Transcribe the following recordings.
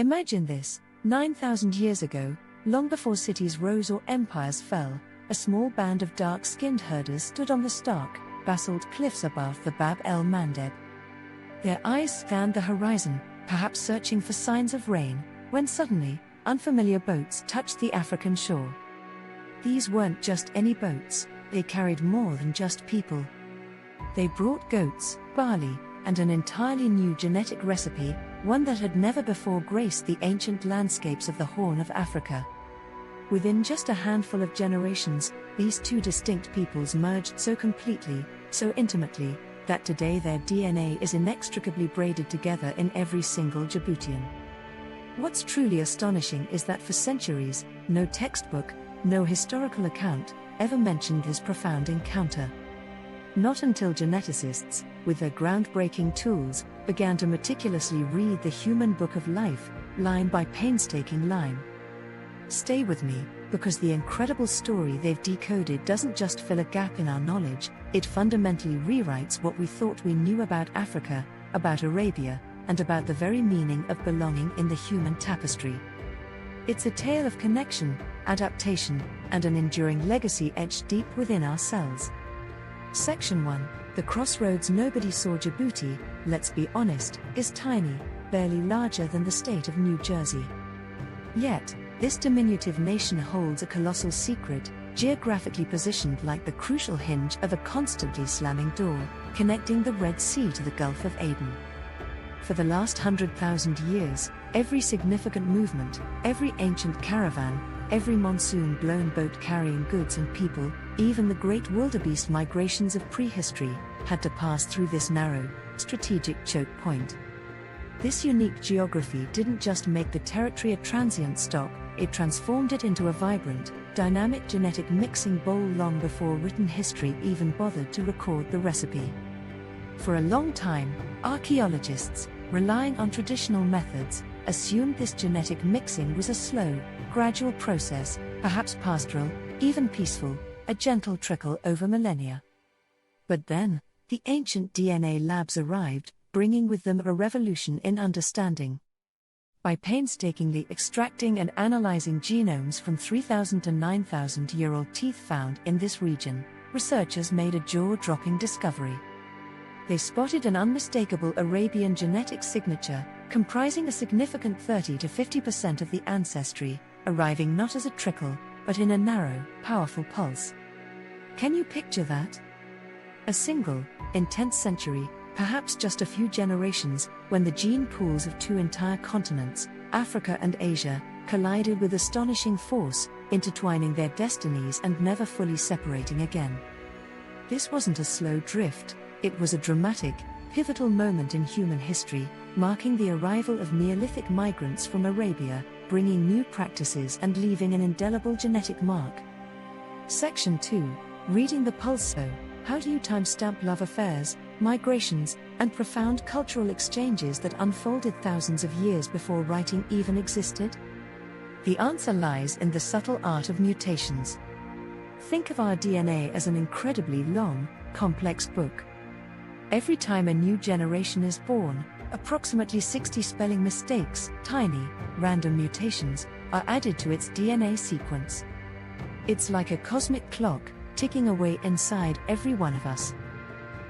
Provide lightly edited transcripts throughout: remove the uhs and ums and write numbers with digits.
Imagine this: 9,000 years ago, long before cities rose or empires fell, a small band of dark-skinned herders stood on the stark, basalt cliffs above the Bab el-Mandeb. Their eyes scanned the horizon, perhaps searching for signs of rain, when suddenly, unfamiliar boats touched the African shore. These weren't just any boats, they carried more than just people. They brought goats, barley, and an entirely new genetic recipe, one that had never before graced the ancient landscapes of the Horn of Africa. Within just a handful of generations, these two distinct peoples merged so completely, so intimately, that today their DNA is inextricably braided together in every single Djiboutian. What's truly astonishing is that for centuries, no textbook, no historical account, ever mentioned this profound encounter. Not until geneticists, with their groundbreaking tools, began to meticulously read the human book of life, line by painstaking line. Stay with me, because the incredible story they've decoded doesn't just fill a gap in our knowledge, it fundamentally rewrites what we thought we knew about Africa, about Arabia, and about the very meaning of belonging in the human tapestry. It's a tale of connection, adaptation, and an enduring legacy etched deep within ourselves. Section 1, The Crossroads. Nobody saw Djibouti, let's be honest, is tiny, barely larger than the state of New Jersey. Yet, this diminutive nation holds a colossal secret, geographically positioned like the crucial hinge of a constantly slamming door, connecting the Red Sea to the Gulf of Aden. For the last 100,000 years, every significant movement, every ancient caravan, every monsoon-blown boat carrying goods and people, even the great wildebeest migrations of prehistory, had to pass through this narrow, strategic choke point. This unique geography didn't just make the territory a transient stop, it transformed it into a vibrant, dynamic genetic mixing bowl long before written history even bothered to record the recipe. For a long time, archaeologists, relying on traditional methods, assumed this genetic mixing was a slow, gradual process, perhaps pastoral, even peaceful, a gentle trickle over millennia. But then, the ancient DNA labs arrived, bringing with them a revolution in understanding. By painstakingly extracting and analyzing genomes from 3,000 to 9,000-year-old teeth found in this region, researchers made a jaw-dropping discovery. They spotted an unmistakable Arabian genetic signature, comprising a significant 30 to 50% of the ancestry, arriving not as a trickle, but in a narrow, powerful pulse. Can you picture that? A single, intense century, perhaps just a few generations, when the gene pools of two entire continents, Africa and Asia, collided with astonishing force, intertwining their destinies and never fully separating again. This wasn't a slow drift, it was a dramatic, pivotal moment in human history, marking the arrival of Neolithic migrants from Arabia, bringing new practices and leaving an indelible genetic mark. Section 2, Reading the Pulse. So, how do you timestamp love affairs, migrations, and profound cultural exchanges that unfolded thousands of years before writing even existed? The answer lies in the subtle art of mutations. Think of our DNA as an incredibly long, complex book. Every time a new generation is born, approximately 60 spelling mistakes, tiny, random mutations, are added to its DNA sequence. It's like a cosmic clock, ticking away inside every one of us.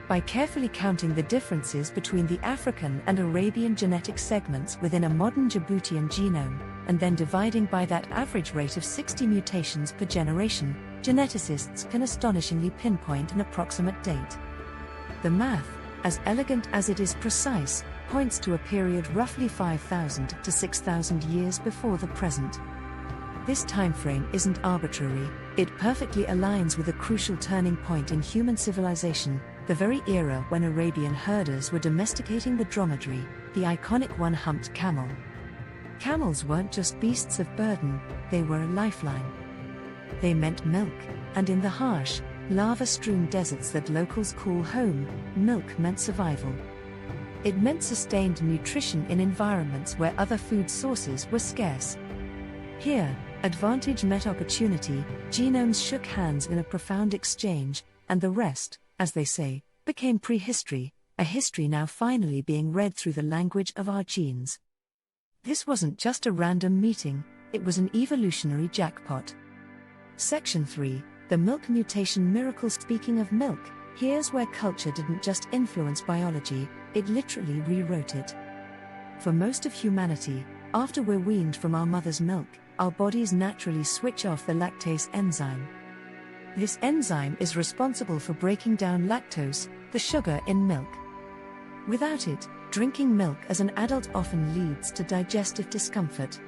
By carefully counting the differences between the African and Arabian genetic segments within a modern Djiboutian genome, and then dividing by that average rate of 60 mutations per generation, geneticists can astonishingly pinpoint an approximate date. The math, as elegant as it is precise, points to a period roughly 5,000 to 6,000 years before the present. This timeframe isn't arbitrary, it perfectly aligns with a crucial turning point in human civilization, the very era when Arabian herders were domesticating the dromedary, the iconic one-humped camel. Camels weren't just beasts of burden, they were a lifeline. They meant milk, and in the harsh, lava-strewn deserts that locals call home, milk meant survival. It meant sustained nutrition in environments where other food sources were scarce. Here, advantage met opportunity, genomes shook hands in a profound exchange, and the rest, as they say, became prehistory, a history now finally being read through the language of our genes. This wasn't just a random meeting, it was an evolutionary jackpot. Section 3, the milk mutation miracle. Speaking of milk, here's where culture didn't just influence biology, it literally rewrote it. For most of humanity, after we're weaned from our mother's milk, our bodies naturally switch off the lactase enzyme. This enzyme is responsible for breaking down lactose, the sugar in milk. Without it, drinking milk as an adult often leads to digestive discomfort.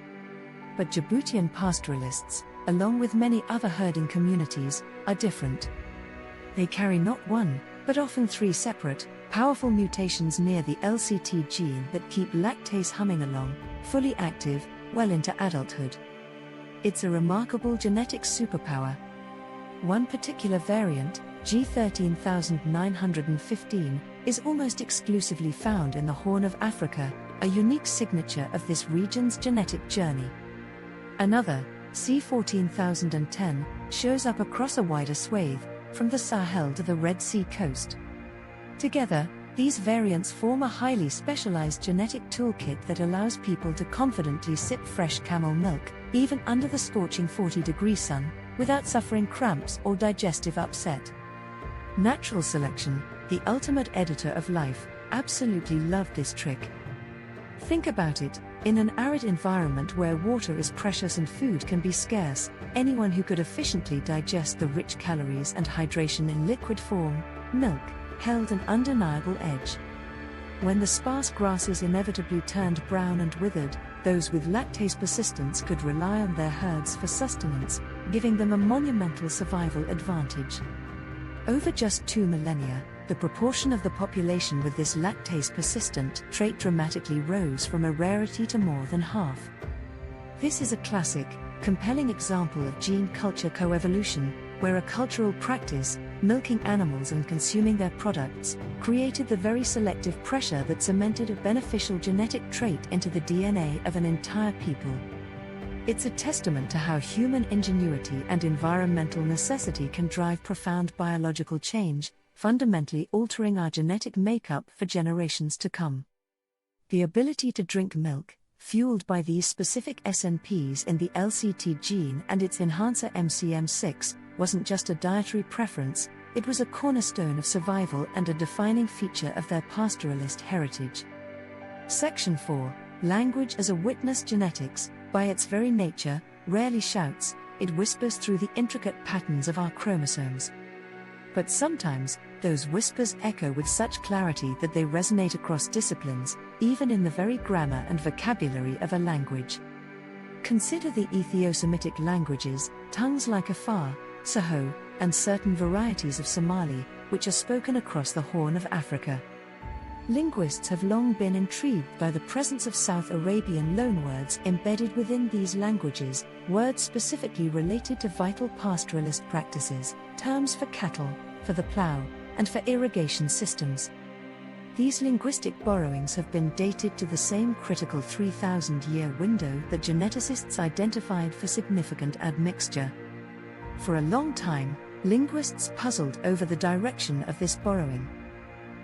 But Djiboutian pastoralists, along with many other herding communities, are different. They carry not one, but often three separate, powerful mutations near the LCT gene that keep lactase humming along, fully active, well into adulthood. It's a remarkable genetic superpower. One particular variant, G13915, is almost exclusively found in the Horn of Africa, a unique signature of this region's genetic journey. Another, C14010, shows up across a wider swathe, from the Sahel to the Red Sea coast. Together, these variants form a highly specialized genetic toolkit that allows people to confidently sip fresh camel milk, even under the scorching 40-degree sun, without suffering cramps or digestive upset. Natural selection, the ultimate editor of life, absolutely loved this trick. Think about it, in an arid environment where water is precious and food can be scarce, anyone who could efficiently digest the rich calories and hydration in liquid form, milk, held an undeniable edge. When the sparse grasses inevitably turned brown and withered, those with lactase persistence could rely on their herds for sustenance, giving them a monumental survival advantage. Over just 2 millennia, the proportion of the population with this lactase-persistent trait dramatically rose from a rarity to more than half. This is a classic, compelling example of gene-culture coevolution, where a cultural practice, milking animals and consuming their products, created the very selective pressure that cemented a beneficial genetic trait into the DNA of an entire people. It's a testament to how human ingenuity and environmental necessity can drive profound biological change, fundamentally altering our genetic makeup for generations to come. The ability to drink milk, fueled by these specific SNPs in the LCT gene and its enhancer MCM6, wasn't just a dietary preference, it was a cornerstone of survival and a defining feature of their pastoralist heritage. Section 4, Language as a Witness. Genetics, by its very nature, rarely shouts, it whispers through the intricate patterns of our chromosomes. But sometimes, those whispers echo with such clarity that they resonate across disciplines, even in the very grammar and vocabulary of a language. Consider the Ethio-Semitic languages, tongues like Afar, Saho, and certain varieties of Somali, which are spoken across the Horn of Africa. Linguists have long been intrigued by the presence of South Arabian loanwords embedded within these languages, words specifically related to vital pastoralist practices, terms for cattle, for the plough, and for irrigation systems. These linguistic borrowings have been dated to the same critical 3,000-year window that geneticists identified for significant admixture. For a long time, linguists puzzled over the direction of this borrowing.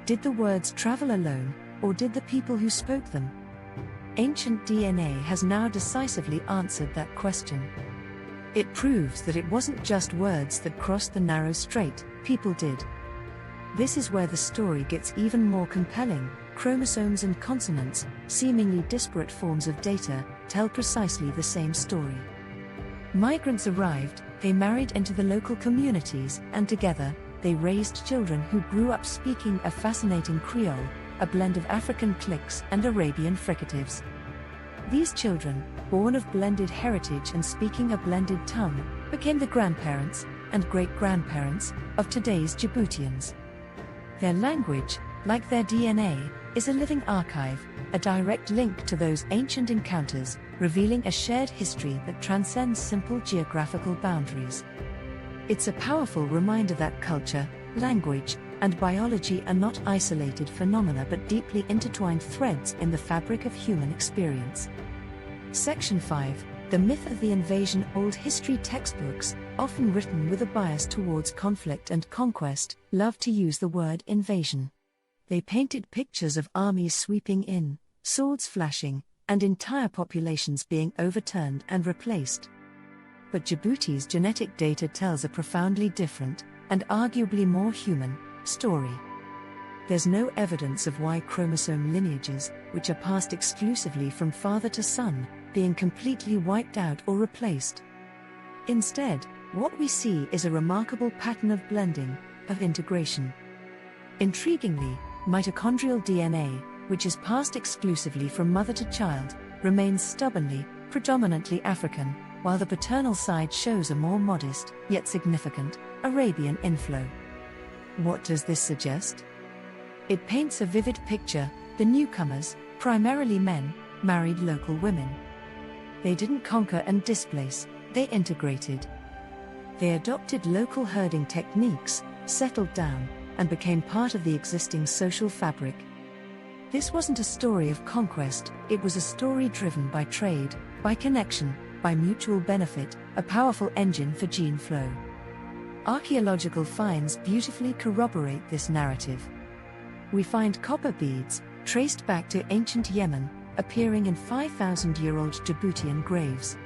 Did the words travel alone, or did the people who spoke them? Ancient DNA has now decisively answered that question. It proves that it wasn't just words that crossed the narrow strait, people did. This is where the story gets even more compelling. Chromosomes and consonants, seemingly disparate forms of data, tell precisely the same story. Migrants arrived, they married into the local communities, and together, they raised children who grew up speaking a fascinating Creole, a blend of African cliques and Arabian fricatives. These children, born of blended heritage and speaking a blended tongue, became the grandparents and great-grandparents of today's Djiboutians. Their language, like their DNA, is a living archive, a direct link to those ancient encounters, revealing a shared history that transcends simple geographical boundaries. It's a powerful reminder that culture, language, and biology are not isolated phenomena but deeply intertwined threads in the fabric of human experience. Section 5, The Myth of the Invasion. Old history textbooks, often written with a bias towards conflict and conquest, love to use the word invasion. They painted pictures of armies sweeping in, swords flashing, and entire populations being overturned and replaced. But Djibouti's genetic data tells a profoundly different, and arguably more human, story. There's no evidence of Y chromosome lineages, which are passed exclusively from father to son, being completely wiped out or replaced. Instead, what we see is a remarkable pattern of blending, of integration. Intriguingly, mitochondrial DNA, which is passed exclusively from mother to child, remains stubbornly, predominantly African, while the paternal side shows a more modest, yet significant, Arabian inflow. What does this suggest? It paints a vivid picture: the newcomers, primarily men, married local women. They didn't conquer and displace, they integrated. They adopted local herding techniques, settled down, and became part of the existing social fabric. This wasn't a story of conquest, it was a story driven by trade, by connection, by mutual benefit, a powerful engine for gene flow. Archaeological finds beautifully corroborate this narrative. We find copper beads, traced back to ancient Yemen, appearing in 5,000-year-old Djiboutian graves.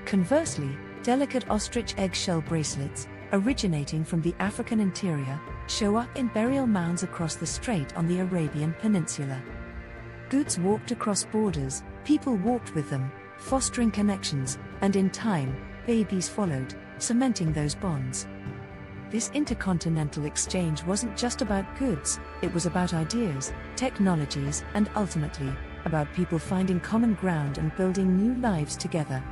Conversely, delicate ostrich eggshell bracelets, originating from the African interior, show up in burial mounds across the strait on the Arabian Peninsula. Goods walked across borders, people walked with them, fostering connections, and in time, babies followed, cementing those bonds. This intercontinental exchange wasn't just about goods, it was about ideas, technologies, and ultimately, about people finding common ground and building new lives together.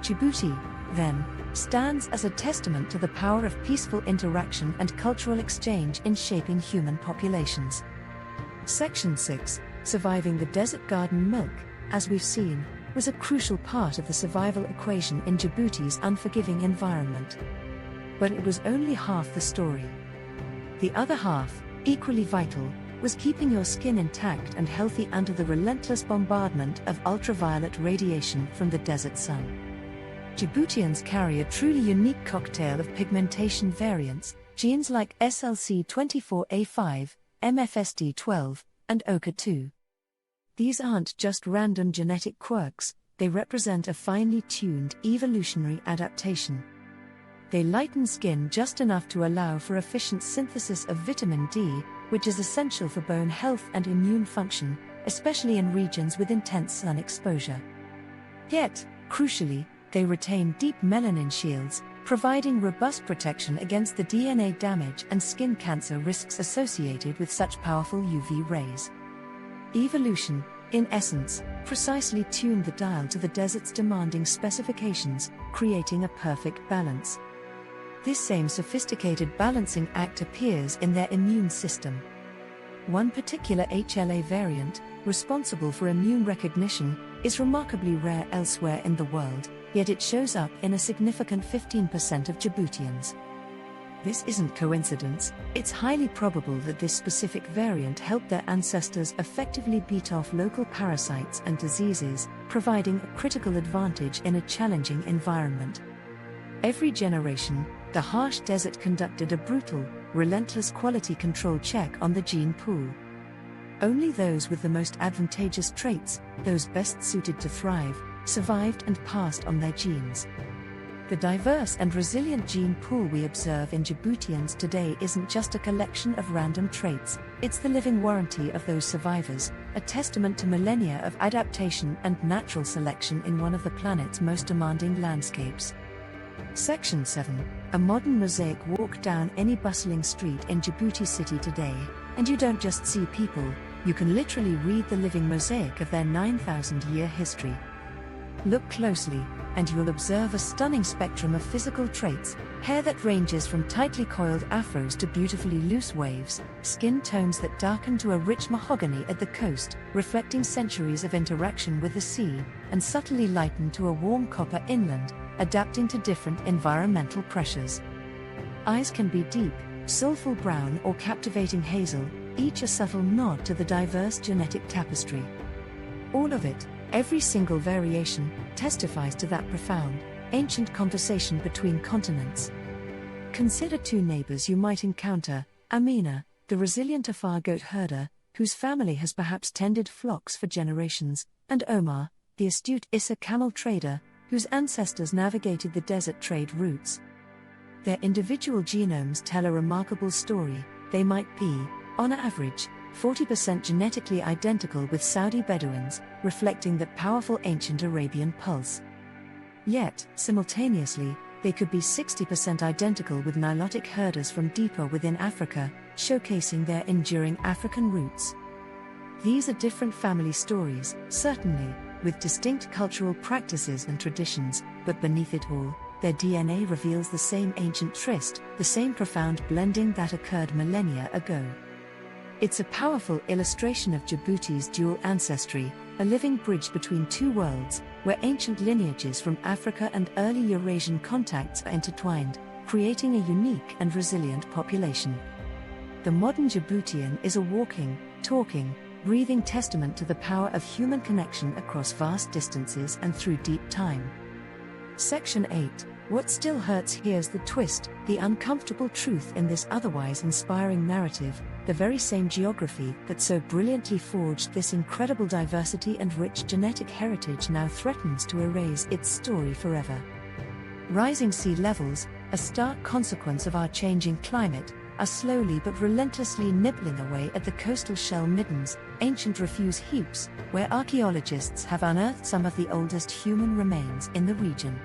Djibouti, then, stands as a testament to the power of peaceful interaction and cultural exchange in shaping human populations. Section 6, Surviving the Desert Garden Milk, as we've seen, was a crucial part of the survival equation in Djibouti's unforgiving environment. But it was only half the story. The other half, equally vital, was keeping your skin intact and healthy under the relentless bombardment of ultraviolet radiation from the desert sun. Djiboutians carry a truly unique cocktail of pigmentation variants, genes like SLC24A5, MFSD12, and OCA2. These aren't just random genetic quirks, they represent a finely tuned evolutionary adaptation. They lighten skin just enough to allow for efficient synthesis of vitamin D, which is essential for bone health and immune function, especially in regions with intense sun exposure. Yet, crucially, they retain deep melanin shields, providing robust protection against the DNA damage and skin cancer risks associated with such powerful UV rays. Evolution, in essence, precisely tuned the dial to the desert's demanding specifications, creating a perfect balance. This same sophisticated balancing act appears in their immune system. One particular HLA variant, responsible for immune recognition, is remarkably rare elsewhere in the world, yet it shows up in a significant 15% of Djiboutians. This isn't coincidence, it's highly probable that this specific variant helped their ancestors effectively beat off local parasites and diseases, providing a critical advantage in a challenging environment. Every generation, the harsh desert conducted a brutal, relentless quality control check on the gene pool. Only those with the most advantageous traits, those best suited to thrive, survived and passed on their genes. The diverse and resilient gene pool we observe in Djiboutians today isn't just a collection of random traits, it's the living warranty of those survivors, a testament to millennia of adaptation and natural selection in one of the planet's most demanding landscapes. Section 7, a modern mosaic. Walk down any bustling street in Djibouti city today, and you don't just see people, you can literally read the living mosaic of their 9,000-year history. Look closely, and you'll observe a stunning spectrum of physical traits: hair that ranges from tightly coiled afros to beautifully loose waves, skin tones that darken to a rich mahogany at the coast, reflecting centuries of interaction with the sea, and subtly lighten to a warm copper inland, adapting to different environmental pressures. Eyes can be deep, soulful brown or captivating hazel, each a subtle nod to the diverse genetic tapestry. All of it, every single variation, testifies to that profound, ancient conversation between continents. Consider two neighbors you might encounter: Amina, the resilient Afar goat herder, whose family has perhaps tended flocks for generations, and Omar, the astute Issa camel trader, whose ancestors navigated the desert trade routes. Their individual genomes tell a remarkable story. They might be, on average, 40% genetically identical with Saudi Bedouins, reflecting that powerful ancient Arabian pulse. Yet, simultaneously, they could be 60% identical with Nilotic herders from deeper within Africa, showcasing their enduring African roots. These are different family stories, certainly, with distinct cultural practices and traditions, but beneath it all, their DNA reveals the same ancient tryst, the same profound blending that occurred millennia ago. It's a powerful illustration of Djibouti's dual ancestry, a living bridge between two worlds, where ancient lineages from Africa and early Eurasian contacts are intertwined, creating a unique and resilient population. The modern Djiboutian is a walking, talking, breathing testament to the power of human connection across vast distances and through deep time. Section 8. What still hurts? Here's the twist, the uncomfortable truth in this otherwise inspiring narrative. The very same geography that so brilliantly forged this incredible diversity and rich genetic heritage now threatens to erase its story forever. Rising sea levels, a stark consequence of our changing climate, are slowly but relentlessly nibbling away at the coastal shell middens, ancient refuse heaps, where archaeologists have unearthed some of the oldest human remains in the region.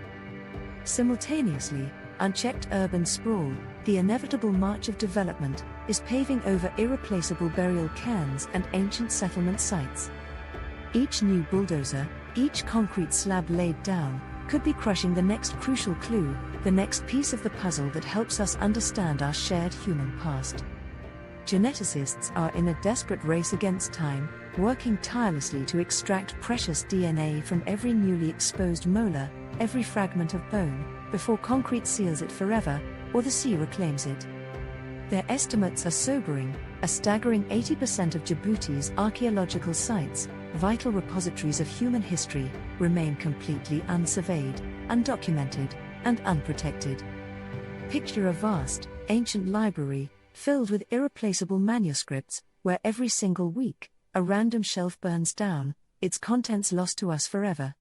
Simultaneously, unchecked urban sprawl, the inevitable march of development, is paving over irreplaceable burial cairns and ancient settlement sites. Each new bulldozer, each concrete slab laid down, could be crushing the next crucial clue, the next piece of the puzzle that helps us understand our shared human past. Geneticists are in a desperate race against time, working tirelessly to extract precious DNA from every newly exposed molar, every fragment of bone, before concrete seals it forever, or the sea reclaims it. Their estimates are sobering: a staggering 80% of Djibouti's archaeological sites, vital repositories of human history, remain completely unsurveyed, undocumented, and unprotected. Picture a vast, ancient library, filled with irreplaceable manuscripts, where every single week, a random shelf burns down, its contents lost to us forever.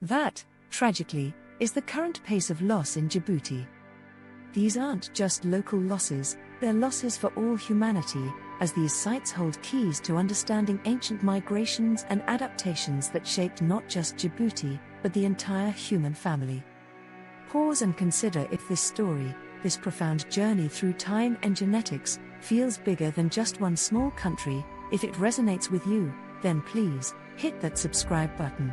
That, tragically, is the current pace of loss in Djibouti. These aren't just local losses, they're losses for all humanity, as these sites hold keys to understanding ancient migrations and adaptations that shaped not just Djibouti, but the entire human family. Pause and consider if this story, this profound journey through time and genetics, feels bigger than just one small country. If it resonates with you, then please, hit that subscribe button.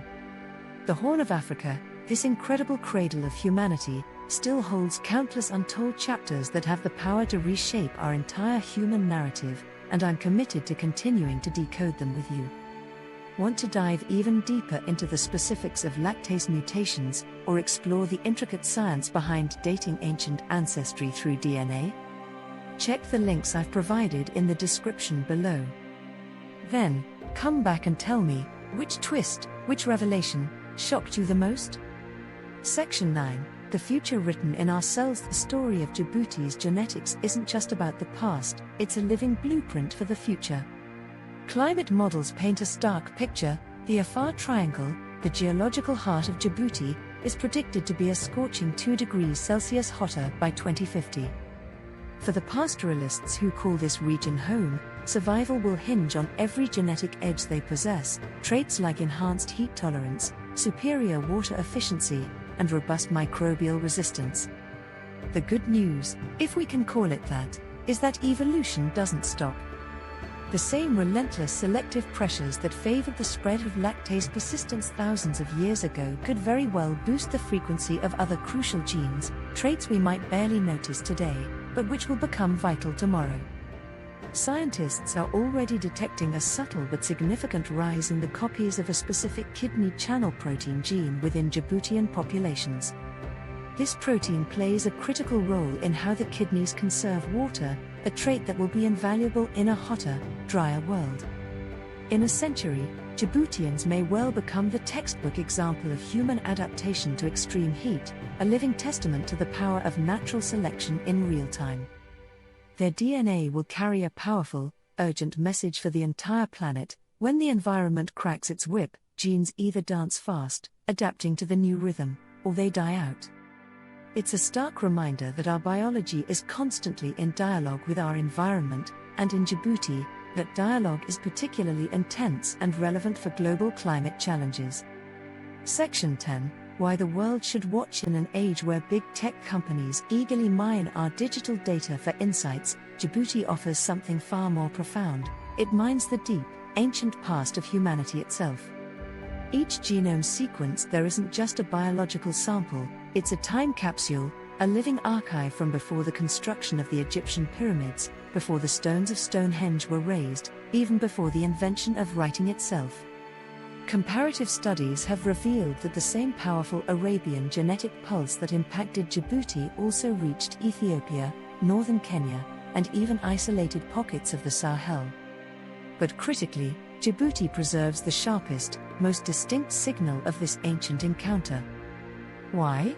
The Horn of Africa, this incredible cradle of humanity, still holds countless untold chapters that have the power to reshape our entire human narrative, and I'm committed to continuing to decode them with you. Want to dive even deeper into the specifics of lactase mutations, or explore the intricate science behind dating ancient ancestry through DNA? Check the links I've provided in the description below. Then, come back and tell me, which twist, which revelation, shocked you the most? Section 9. The future written in our cells. The story of Djibouti's genetics isn't just about the past, it's a living blueprint for the future. Climate models paint a stark picture. The Afar Triangle, the geological heart of Djibouti, is predicted to be a scorching 2 degrees Celsius hotter by 2050. For the pastoralists who call this region home, survival will hinge on every genetic edge they possess, traits like enhanced heat tolerance, superior water efficiency, and robust microbial resistance. The good news, if we can call it that, is that evolution doesn't stop. The same relentless selective pressures that favored the spread of lactase persistence thousands of years ago could very well boost the frequency of other crucial genes, traits we might barely notice today, but which will become vital tomorrow. Scientists are already detecting a subtle but significant rise in the copies of a specific kidney channel protein gene within Djiboutian populations. This protein plays a critical role in how the kidneys conserve water, a trait that will be invaluable in a hotter, drier world. In a century, Djiboutians may well become the textbook example of human adaptation to extreme heat, a living testament to the power of natural selection in real time. Their DNA will carry a powerful, urgent message for the entire planet. When the environment cracks its whip, genes either dance fast, adapting to the new rhythm, or they die out. It's a stark reminder that our biology is constantly in dialogue with our environment, and in Djibouti, that dialogue is particularly intense and relevant for global climate challenges. Section 10: Why the world should watch in an age where big tech companies eagerly mine our digital data for insights. Djibouti offers something far more profound. It mines the deep, ancient past of humanity itself. Each genome sequence there isn't just a biological sample, it's a time capsule, a living archive from before the construction of the Egyptian pyramids, before the stones of Stonehenge were raised, even before the invention of writing itself. Comparative studies have revealed that the same powerful Arabian genetic pulse that impacted Djibouti also reached Ethiopia, northern Kenya, and even isolated pockets of the Sahel. But critically, Djibouti preserves the sharpest, most distinct signal of this ancient encounter. Why?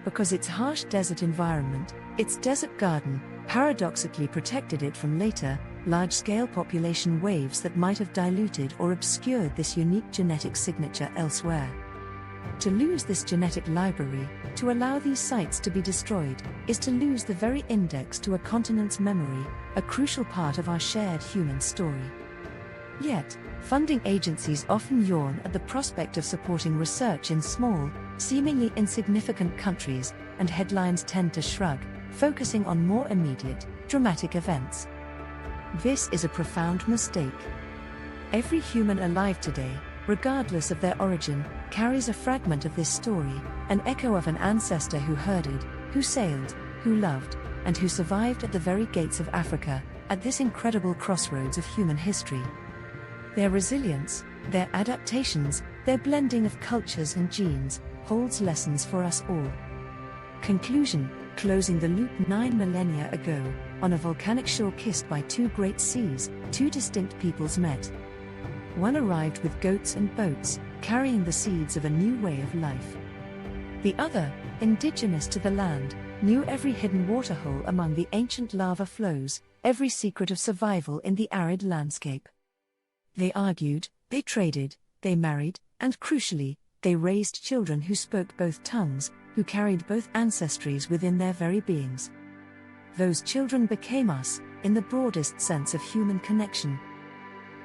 Because its harsh desert environment, its desert garden, paradoxically protected it from later, large-scale population waves that might have diluted or obscured this unique genetic signature elsewhere. To lose this genetic library, to allow these sites to be destroyed, is to lose the very index to a continent's memory, a crucial part of our shared human story. Yet, funding agencies often yawn at the prospect of supporting research in small, seemingly insignificant countries, and headlines tend to shrug, focusing on more immediate, dramatic events. This is a profound mistake. Every human alive today, regardless of their origin, carries a fragment of this story, an echo of an ancestor who herded, who sailed, who loved, and who survived at the very gates of Africa, at this incredible crossroads of human history. Their resilience, their adaptations, their blending of cultures and genes, holds lessons for us all. Conclusion: closing the loop. 9 millennia ago, on a volcanic shore kissed by two great seas, two distinct peoples met. One arrived with goats and boats, carrying the seeds of a new way of life. The other, indigenous to the land, knew every hidden waterhole among the ancient lava flows, every secret of survival in the arid landscape. They argued, they traded, they married, and crucially, they raised children who spoke both tongues, who carried both ancestries within their very beings. Those children became us, in the broadest sense of human connection.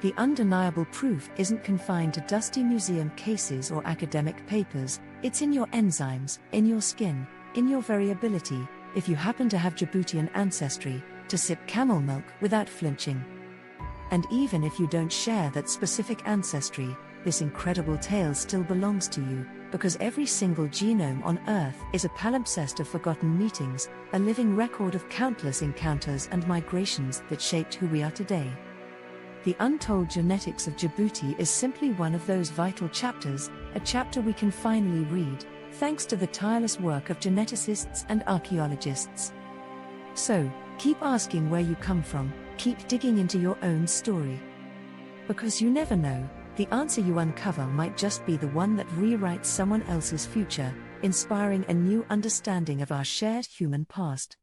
The undeniable proof isn't confined to dusty museum cases or academic papers, it's in your enzymes, in your skin, in your variability, if you happen to have Djiboutian ancestry, to sip camel milk without flinching. And even if you don't share that specific ancestry, this incredible tale still belongs to you, because every single genome on Earth is a palimpsest of forgotten meetings, a living record of countless encounters and migrations that shaped who we are today. The untold genetics of Djibouti is simply one of those vital chapters, a chapter we can finally read, thanks to the tireless work of geneticists and archaeologists. So, keep asking where you come from, keep digging into your own story. Because you never know, the answer you uncover might just be the one that rewrites someone else's future, inspiring a new understanding of our shared human past.